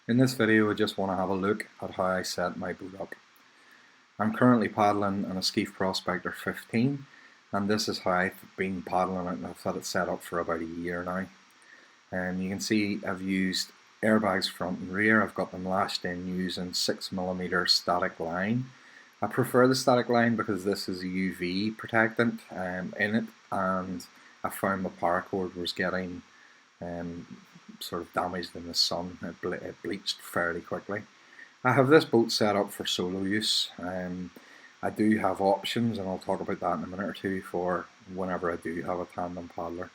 In this video I just want to have a look at how I set my boat up. I'm currently paddling an Esquif Prospector 15 and this is how I've been paddling it, and I've had it set up for about a year now. And you can see I've used airbags front and rear. I've got them lashed in using 6mm static line. I prefer the static line because this is a UV protectant in it, and I found the paracord was getting sort of damaged in the sun. It bleached fairly quickly. I have this boat set up for solo use. I do have options, and I'll talk about that in a minute or two, for whenever I do have a tandem paddler.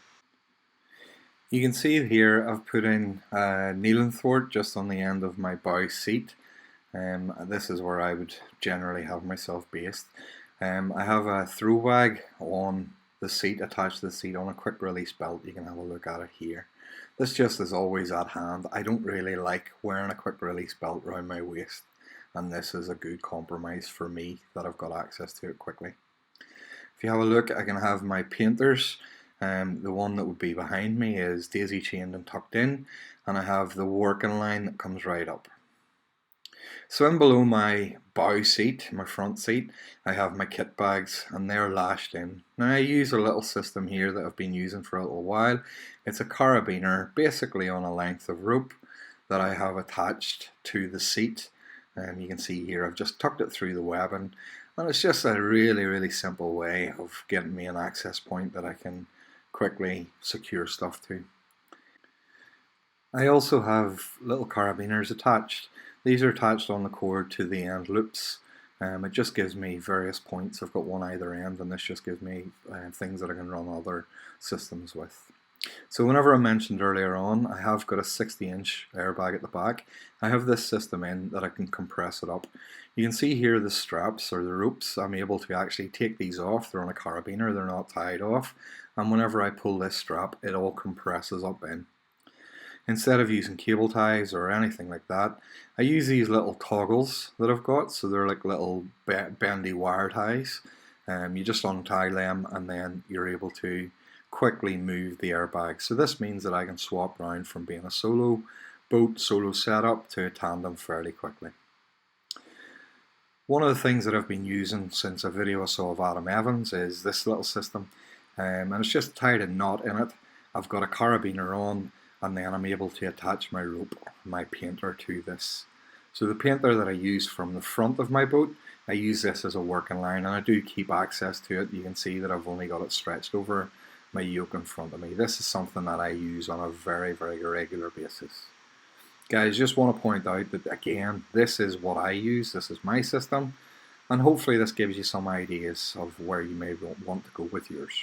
You can see here I've put in a kneeling thwart just on the end of my bow seat. This is where I would generally have myself based. I have a throw bag on the seat, attached to the seat on a quick release belt. You can have a look at it here. This just is always at hand. I don't really like wearing a quick release belt around my waist, and this is a good compromise for me that I've got access to it quickly. If you have a look, I can have my painters. The one that would be behind me is daisy chained and tucked in, and I have the working line that comes right up. So in below my bow seat, my front seat, I have my kit bags, and they're lashed in. Now I use a little system here that I've been using for a little while. It's a carabiner, basically on a length of rope that I have attached to the seat. You can see here I've just tucked it through the webbing, and it's just a really simple way of getting me an access point that I can quickly secure stuff to. I also have little carabiners attached. These are attached on the cord to the end loops. It just gives me various points. I've got one either end, and this just gives me things that I can run other systems with. So whenever I mentioned earlier on, I have got a 60-inch airbag at the back. I have this system in that I can compress it up. You can see here the straps, or the ropes. I'm able to actually take these off. They're on a carabiner, they're not tied off. And whenever I pull this strap, it all compresses up in. Instead of using cable ties or anything like that, I use these little toggles that I've got. So they're like little bendy wire ties. You just untie them, and then you're able to quickly move the airbag. So this means that I can swap around from being a solo boat, solo setup, to a tandem fairly quickly. One of the things that I've been using since a video I saw of Adam Evans is this little system, and it's just tied a knot in it. I've got a carabiner on, and then I'm able to attach my rope, my painter, to this. So the painter that I use from the front of my boat, I use this as a working line, and I do keep access to it. You can see that I've only got it stretched over my yoke in front of me. This is something that I use on a very regular basis. Guys, just want to point out that, again, this is what I use. This is my system, and hopefully this gives you some ideas of where you may want to go with yours.